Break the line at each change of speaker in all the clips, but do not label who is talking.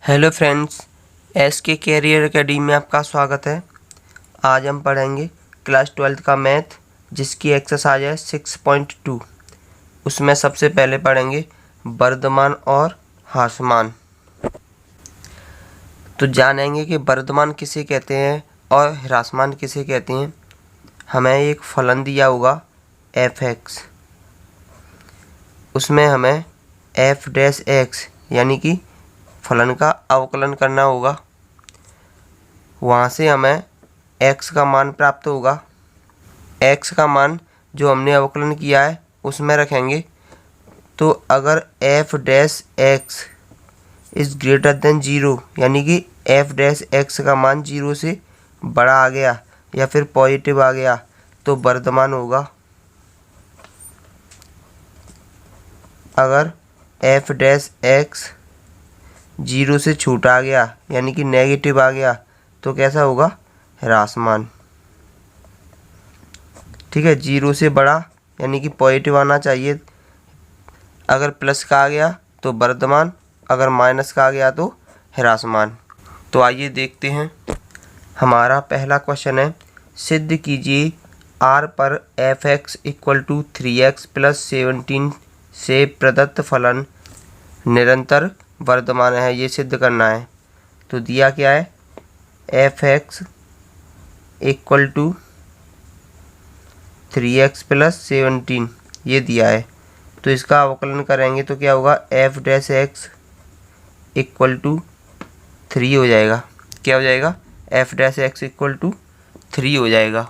Hello friends, S के career academy में आपका स्वागत है। आज हम पढ़ेंगे क्लास 12th का मैथ, जिसकी एक्सरसाइज है 6.2। उसमें सबसे पहले पढ़ेंगे वर्धमान और ह्रासमान। तो जानेंगे कि वर्धमान किसे कहते हैं और ह्रासमान किसे कहते हैं। हमें एक फलन दिया होगा f(x), उसमें हमें f'(x) यानी कि फलन का अवकलन करना होगा। वहाँ से हमें x का मान प्राप्त होगा। x का मान जो हमने अवकलन किया है उसमें रखेंगे। तो अगर f'(x) इज़ ग्रेटर देन 0 यानी कि f'(x) का मान 0 से बड़ा आ गया या फिर पॉजिटिव आ गया तो वर्धमान होगा। अगर f'(x) 0 से छोटा आ गया यानी कि नेगेटिव आ गया तो कैसा होगा? ह्रासमान। ठीक है, 0 से बड़ा यानी कि पॉजिटिव आना चाहिए। अगर प्लस का आ गया तो वर्धमान, अगर माइनस का आ गया तो ह्रासमान। तो आइए देखते हैं। हमारा पहला क्वेश्चन है, सिद्ध कीजिए r पर f(x) = 3x + 17 से प्रदत्त फलन निरंतर वर्धमान है। ये सिद्ध करना है। तो दिया क्या है? f(x) = 3x + 17 ये दिया है। तो इसका अवकलन करेंगे तो क्या होगा? f'(x) = 3 हो जाएगा। क्या हो जाएगा? f'(x) = 3 हो जाएगा।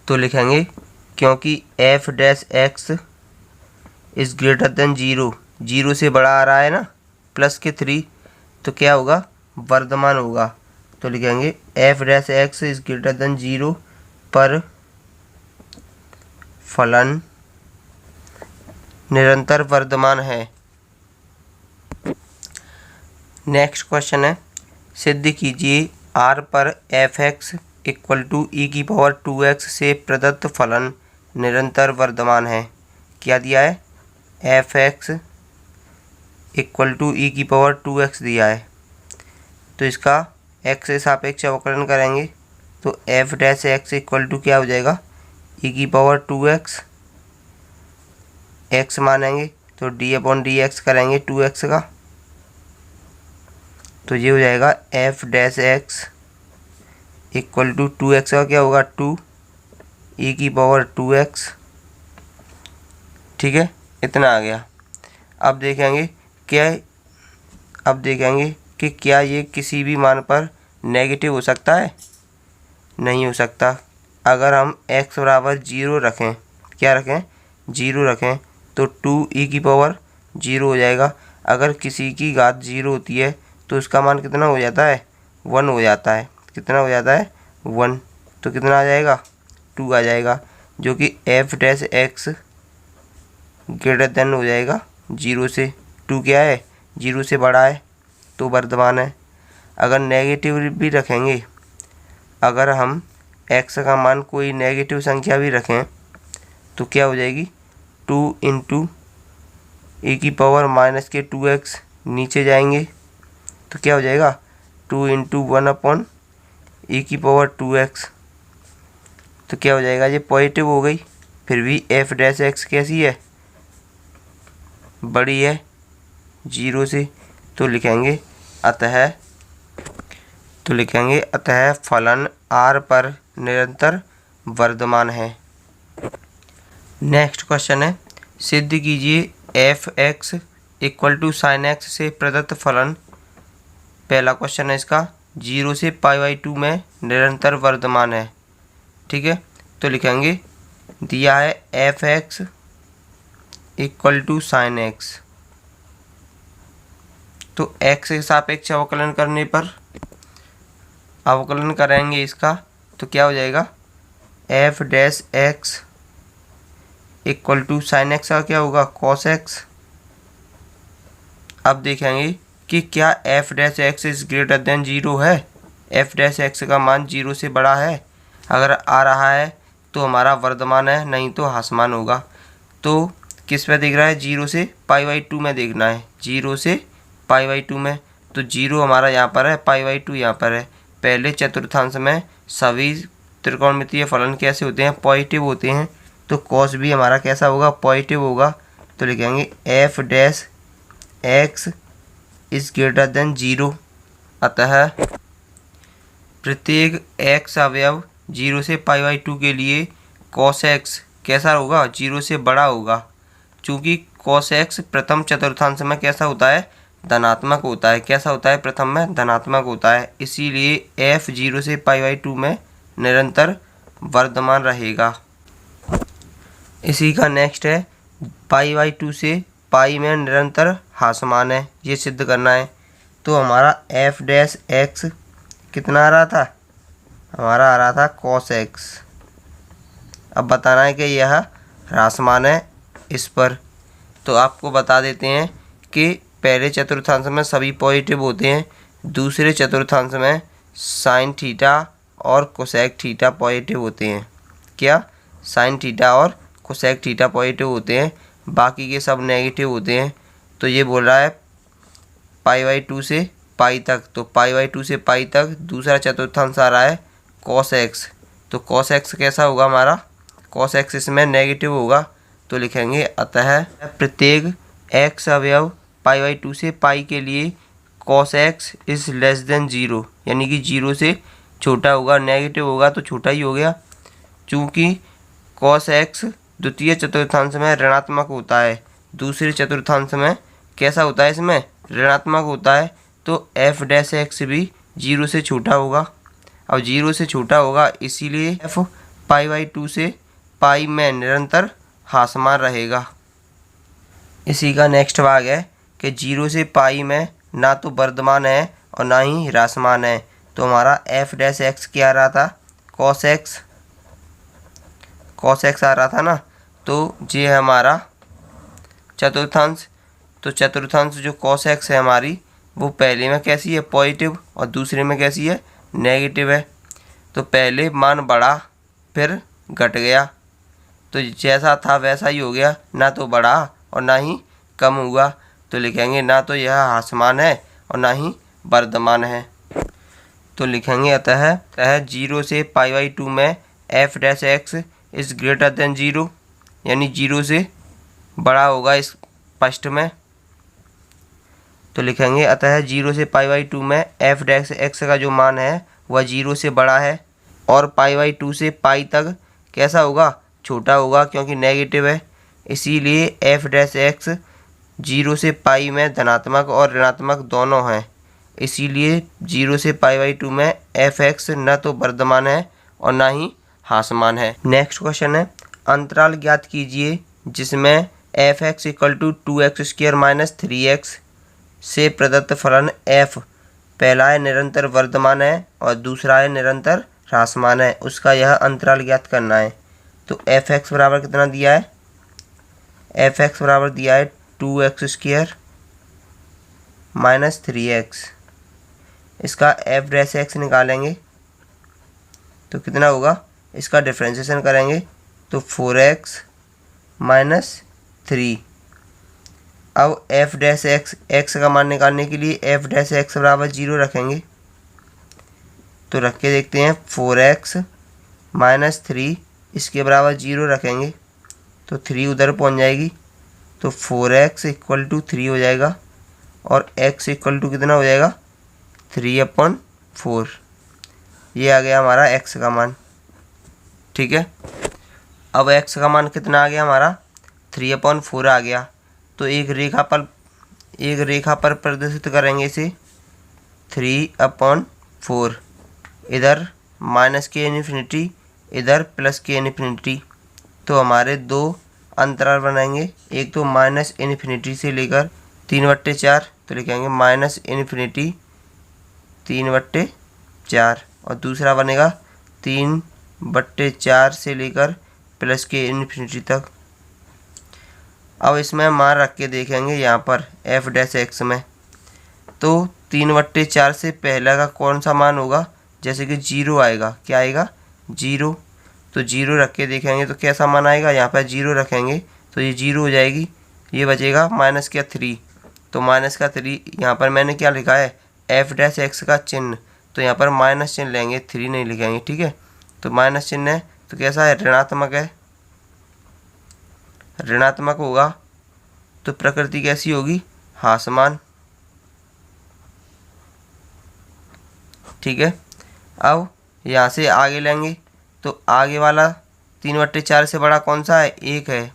तो लिखेंगे क्योंकि f'(x) इज़ ग्रेटर देन 0 से बड़ा आ रहा है ना, प्लस के 3, तो क्या होगा? वर्धमान होगा। तो लिखेंगे f'(x) इज़ ग्रेटर देन 0 पर फलन निरंतर वर्धमान है। नेक्स्ट क्वेश्चन है, सिद्ध कीजिए r पर f(x) = e⁻²x से प्रदत्त फलन निरंतर वर्धमान है। क्या दिया है? f(x) = e⁻²x दिया है। तो इसका x के सापेक्ष अवकलन करेंगे तो f'(x) = क्या हो जाएगा? e⁻²x। x मानेंगे तो d/dx करेंगे 2x का। तो ये हो जाएगा f'(x) = 2x का क्या होगा? 2 e⁻²x। ठीक है, इतना आ गया। अब देखेंगे कि क्या ये किसी भी मान पर नेगेटिव हो सकता है? नहीं हो सकता। अगर हम x बराबर 0 रखें, क्या रखें? 0 रखें तो 2 e⁻0 हो जाएगा। अगर किसी की घात 0 होती है तो उसका मान कितना हो जाता है? 1 हो जाता है। कितना हो जाता है? 1। तो कितना आ जाएगा? 2 आ जाएगा, जो कि f'(x) ग्रेटर देन हो जाएगा 0 से। 2 क्या है? 0 से बड़ा है तो वर्धमान है। अगर नेगेटिव भी रखेंगे, अगर हम x का मान कोई नेगेटिव संख्या भी रखें तो क्या हो जाएगी? 2 × e⁻²x नीचे जाएंगे तो क्या हो जाएगा? 2 × 1/e⁻²x। तो क्या हो जाएगा? ये पॉजिटिव हो गई। फिर भी f'(x) कैसी है? बड़ी है 0 से। तो लिखेंगे अतः फलन r पर निरंतर वर्धमान है। नेक्स्ट क्वेश्चन है, सिद्ध कीजिए f(x) = sin x से प्रदत्त फलन। पहला क्वेश्चन है इसका, 0 से π/2 में निरंतर वर्धमान है। ठीक है, तो लिखेंगे दिया है f(x) = sin x। तो x के सापेक्ष अवकलन करने पर अवकलन करेंगे इसका तो क्या हो जाएगा? f'(x) = sin x का क्या होगा? cos x। अब देखेंगे कि क्या f'(x) इज़ ग्रेटर देन 0 है। f'(x) का मान 0 से बड़ा है। अगर आ रहा है तो हमारा वर्धमान है, नहीं तो ह्रासमान होगा। तो किस में देख रहा है? 0 से π/2 में देखना है। 0 से π/2 में तो 0 हमारा यहाँ पर है, π/2 यहाँ पर है। पहले चतुर्थांश में सभी त्रिकोणमितीय फलन कैसे होते हैं? पॉजिटिव होते हैं। तो कॉस भी हमारा कैसा होगा? पॉजिटिव होगा। तो लिखेंगे f dash x is greater than 0। अतः प्रत्येक x अवयव 0 से π/2 के लिए cos x कैसा होगा? 0 से बड़ा होगा। चूँकि cos x प्रथम चतुर्थांश में कैसा होता है? धनात्मक होता है। कैसा होता है? प्रथम में धनात्मक होता है। इसीलिए f 0 से π/2 में निरंतर वर्धमान रहेगा। इसी का नेक्स्ट है π/2 से पाई में निरंतर ह्रासमान है, ये सिद्ध करना है। तो हमारा f डैश x कितना आ रहा था? हमारा आ रहा था cos x। अब बताना है कि यह ह्रासमान है इस पर। तो आपको बता देते हैं कि पहले चतुर्थांश में सभी पॉजिटिव होते हैं, दूसरे चतुर्थांश में साइन थीटा और कोसेक थीटा पॉजिटिव होते हैं। क्या? साइन थीटा और कोसेक थीटा पॉजिटिव होते हैं, बाकी के सब नेगेटिव होते हैं। तो ये बोल रहा है π/2 से पाई तक। तो π/2 से पाई तक दूसरा चतुर्थांश आ रहा है cos x। तो cos x कैसा होगा हमारा? cos x इसमें नेगेटिव होगा। तो लिखेंगे अतः प्रत्येक x अवयव π/2 से पाई के लिए cos x is less than 0, यानी कि 0 से छोटा होगा। नेगेटिव होगा तो छोटा ही हो गया। चूँकि cos x द्वितीय चतुर्थांश में ऋणात्मक होता है, दूसरे चतुर्थांश में कैसा होता है? इसमें ऋणात्मक होता है। तो f डैश x भी 0 से छोटा होगा। अब 0 से छोटा होगा इसीलिए f π/2 से पाई में निरंतर ह्रासमान रहेगा। इसी का नेक्स्ट भाग है कि 0 से पाई में ना तो वर्धमान है और ना ही ह्रासमान है। तो हमारा f डैश x क्या आ रहा था? cos x आ रहा था ना। तो ये है हमारा चतुर्थांश। तो चतुर्थांश जो cos x है हमारी, वो पहले में कैसी है? पॉजिटिव, और दूसरे में कैसी है? नेगेटिव है। तो पहले मान बढ़ा फिर घट गया, तो जैसा था वैसा ही हो गया, ना तो बढ़ा और ना ही कम हुआ। तो लिखेंगे ना तो यह ह्रासमान है और ना ही वर्धमान है। तो लिखेंगे अतः 0 से π/2 में f dash x is greater than 0, यानी 0 से बड़ा होगा इस फर्स्ट में। तो लिखेंगे अतः 0 से π/2 में f डैश x का जो मान है वह 0 से बड़ा है, और π/2 से पाई तक कैसा होगा? छोटा होगा, क्योंकि नेगेटिव है। इसीलिए f डैश x 0 से पाई में धनात्मक और ऋणात्मक दोनों हैं। इसीलिए 0 से π/2 में f(x) न तो वर्धमान है और ना ही ह्रासमान है। नेक्स्ट क्वेश्चन है, अंतराल ज्ञात कीजिए जिसमें f(x) = 2x² - 3x से प्रदत्त फलन f पहला है निरंतर वर्धमान है और दूसरा है निरंतर ह्रासमान है, उसका यह अंतराल ज्ञात करना है। तो f(x) बराबर कितना दिया है? f(x) बराबर दिया है 2x² - 3x। इसका f डैश x निकालेंगे तो कितना होगा? इसका डिफ्रेंशिएशन करेंगे तो 4x - 3। अब f डैश x का मान निकालने के लिए f डैश x बराबर 0 रखेंगे। तो रख के देखते हैं, 4x - 3 इसके बराबर 0 रखेंगे तो 3 उधर पहुंच जाएगी, तो 4x = 3 हो जाएगा, और x = कितना हो जाएगा? 3/4। ये आ गया हमारा x का मान। ठीक है, अब x का मान कितना आ गया हमारा? 3/4 आ गया। तो एक रेखा पर प्रदर्शित करेंगे इसे 3/4, इधर -k∞, इधर +k∞। तो हमारे दो अंतराल बनाएंगे, एक तो -∞ से लेकर 3/4, तो लिखेंगे -∞ 3/4, और दूसरा बनेगा 3/4 से लेकर +k∞ तक। अब इसमें मान रख के देखेंगे यहाँ पर f डैश x में, तो 3/4 से पहला का कौन सा मान होगा? जैसे कि 0 आएगा। क्या आएगा? 0। तो 0 रख के देखेंगे तो कैसा मान आएगा? यहाँ पर 0 रखेंगे तो ये 0 हो जाएगी, ये बचेगा -3। तो -3 यहाँ पर मैंने क्या लिखा है? एफ डैश एक्स का चिन्ह, तो यहाँ पर माइनस चिन्ह लेंगे, 3 नहीं लिखेंगे, ठीक है। तो माइनस चिन्ह है तो कैसा है, ऋणात्मक है। ऋणात्मक होगा तो प्रकृति कैसी होगी, ह्रासमान, ठीक है। अब यहाँ से आगे लेंगे तो आगे वाला 3/4 से बड़ा कौन सा है, 1 है।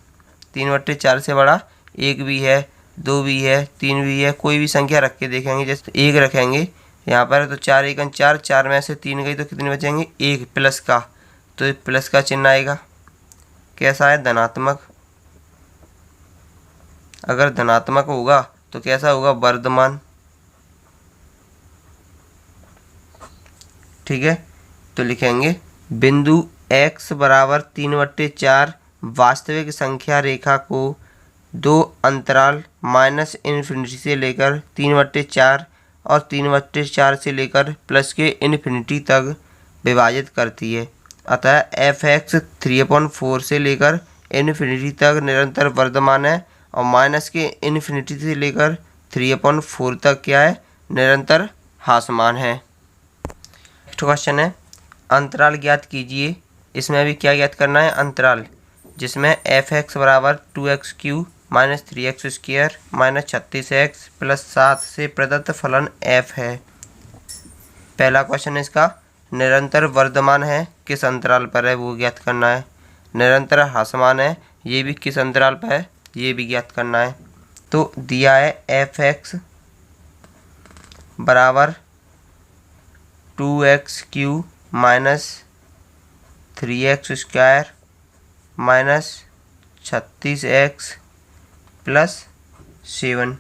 3/4 से बड़ा 1 भी है, 2 भी है, 3 भी है, कोई भी संख्या रख के देखेंगे। जैसे 1 रखेंगे यहाँ पर तो 4 1 4, 4 में से 3 गई तो कितने बचेंगे, 1 प्लस का, तो प्लस का चिन्ह आएगा, कैसा है, धनात्मक। अगर धनात्मक होगा तो कैसा होगा, वर्धमान, ठीक है। तो लिखेंगे बिंदु x बराबर 3/4 वास्तविक संख्या रेखा को 2 अंतराल -इन्फिनिटी से लेकर 3/4 और 3/4 से लेकर प्लस के इन्फिनिटी तक विभाजित करती है। अतः f(x) 3/4 से लेकर इन्फिनिटी तक निरंतर वर्धमान है और माइनस के इन्फिनिटी से लेकर 3/4 तक क्या है, निरंतर ह्रासमान है। नेक्स्ट क्वेश्चन है, अंतराल ज्ञात कीजिए। इसमें अभी क्या ज्ञात करना है, अंतराल, जिसमें f(x) बराबर 2x³ - 3x² - 36x + 7 से प्रदत्त फलन f है। पहला क्वेश्चन इसका, निरंतर वर्धमान है, किस अंतराल पर है वो ज्ञात करना है। निरंतर ह्रासमान है, ये भी किस अंतराल पर है, ये भी ज्ञात करना है। तो दिया है f(x) बराबर 2x³ - 3x² - 36x + 7।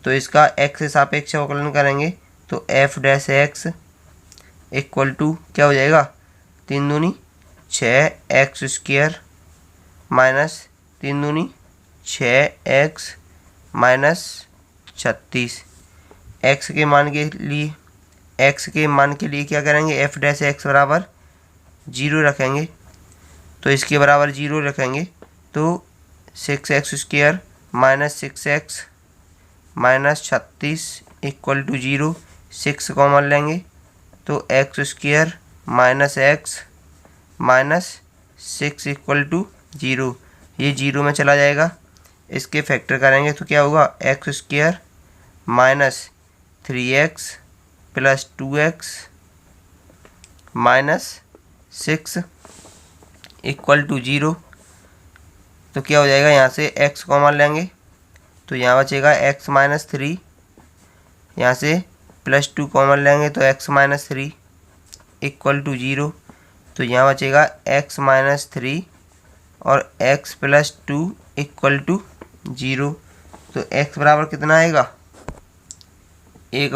तो इसका x से सापेक्ष अवकलन करेंगे तो f(x) इक्वल टू क्या हो जाएगा, 3 दूनी 6x² माइनस 3 दूनी 6x माइनस 36। x के मान के लिए क्या करेंगे, f(x) बराबर 0 रखेंगे, तो इसके बराबर 0 रखेंगे तो 6x² minus 6x minus 36 equal to 0। 6 common लेंगे तो x² minus x minus 6 equal to 0, ये 0 में चला जाएगा। इसके फैक्टर करेंगे तो क्या होगा, x² minus 3x plus 2x minus 6 equal to 0। तो क्या हो जाएगा, यहाँ से x कॉमन लेंगे तो यहाँ बचेगा x माइनस 3, यहाँ से प्लस 2 कॉमन लेंगे तो x माइनस 3 इक्वल टू 0। तो यहाँ बचेगा x माइनस 3 और x प्लस 2 इक्वल टू 0। तो x बराबर कितना आएगा, एक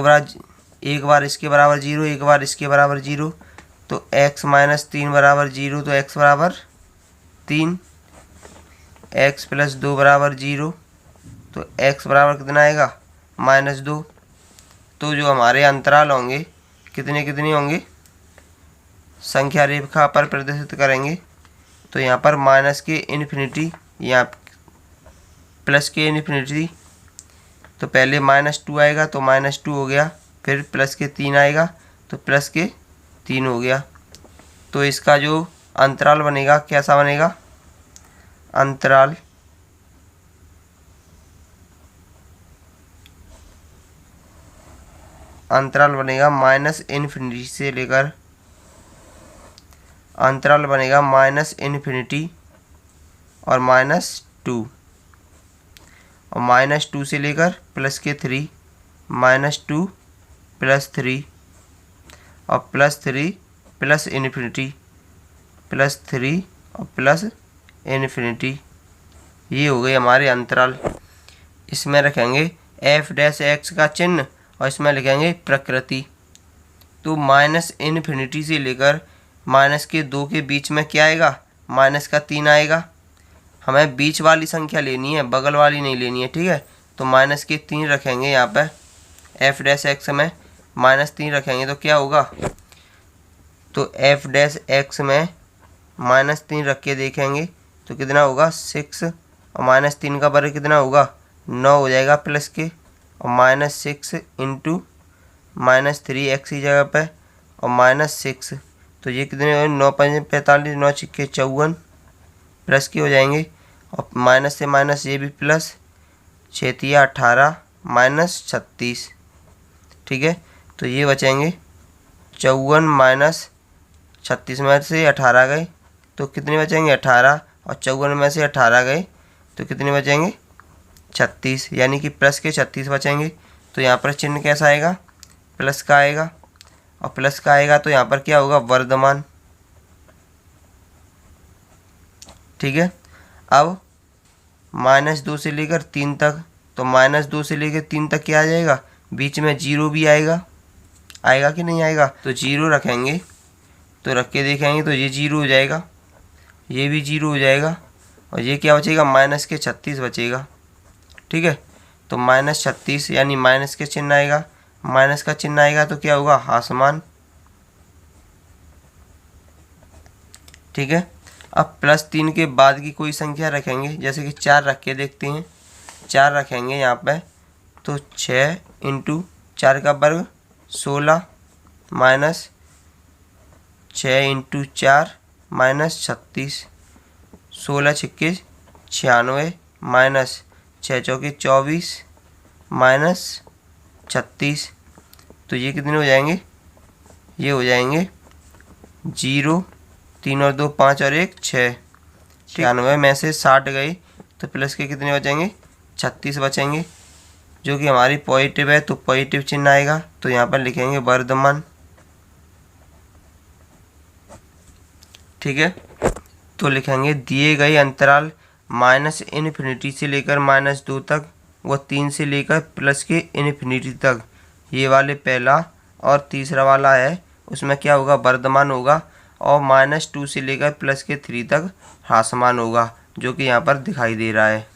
बार इसके बराबर 0, एक बार इसके बराबर 0, तो x माइनस 3 बराबर 0, तो x बराबर 3, x प्लस 2 बराबर 0, तो x बराबर कितना आएगा, -2। तो जो हमारे अंतराल होंगे कितने होंगे, संख्या रेखा पर प्रदर्शित करेंगे। तो यहाँ पर माइनस के इन्फिनिटी या प्लस के इन्फिनिटी, तो पहले -2 आएगा तो -2 हो गया, फिर प्लस के 3 आएगा तो प्लस के 3 हो गया। तो इसका जो अंतराल बनेगा कैसा बनेगा, अंतराल बनेगा -इन्फिनिटी से लेकर, अंतराल बनेगा -इन्फिनिटी और -2 और -2 से लेकर प्लस के 3, -2 प्लस 3 और प्लस 3 प्लस इन्फिनिटी, प्लस 3 और प्लस इन्फिनिटी, ये हो गए हमारे अंतराल। इसमें रखेंगे f(x) का चिन्ह और इसमें लिखेंगे प्रकृति। तो -इन्फिनिटी से लेकर -2 के बीच में क्या आएगा, -3 आएगा। हमें बीच वाली संख्या लेनी है, बगल वाली नहीं लेनी है, ठीक है। तो -3 रखेंगे यहाँ पे f(x) में -3 रखेंगे तो क्या होगा, तो f(x) में -3 रख के देखेंगे तो कितना होगा, 6 और -3 का वर्ग कितना होगा, 9 हो जाएगा प्लस के, और -6 इंटू -3 x की जगह पे और -6, तो ये कितने हो 9 5 45, 9 6 54 प्लस की हो जाएंगे, और माइनस से माइनस ये भी प्लस, 6 3 18 -36, ठीक है। तो ये बचेंगे 54 -36 में से 18 गए तो कितने बचेंगे 18, और 54 में से 18 गए तो कितने बचेंगे 36, यानी कि प्लस के 36 बचेंगे। तो यहाँ पर चिन्ह कैसा आएगा, प्लस का आएगा, और प्लस का आएगा तो यहाँ पर क्या होगा वर्धमान, ठीक है। अब -2 से लेकर 3 तक, तो -2 से लेकर 3 तक क्या आ जाएगा, बीच में 0 भी आएगा, आएगा कि नहीं आएगा, तो 0 रखेंगे, तो रख के देखेंगे तो ये 0 हो जाएगा, ये भी 0 हो जाएगा, और ये क्या बचेगा माइनस के 36 बचेगा, ठीक है। तो -36 यानी माइनस के चिन्ह आएगा, माइनस का चिन्ह आएगा तो क्या होगा आसमान, ठीक है। अब +3 के बाद की कोई संख्या रखेंगे, जैसे कि 4 रख के देखते हैं, 4 रखेंगे यहाँ पे, तो 6 × 4 का वर्ग 16 माइनस 6 × 4 -36, 16 6 96 माइनस 6 4 24 -36, तो ये कितने हो जाएंगे, ये हो जाएंगे 0 3 और 2 5 और 1 6, 96 में से 60 गई तो प्लस के कितने बचेंगे 36 बचेंगे, जो कि हमारी पॉजिटिव है, तो पॉजिटिव चिन्ह आएगा, तो यहाँ पर लिखेंगे वर्धमान, ठीक है। तो लिखेंगे दिए गए अंतराल -∞ से लेकर -2 तक व 3 से लेकर प्लस के ∞ तक, ये वाले पहला और तीसरा वाला है उसमें क्या होगा वर्धमान होगा, और -2 से लेकर प्लस के 3 तक ह्रासमान होगा, जो कि यहाँ पर दिखाई दे रहा है।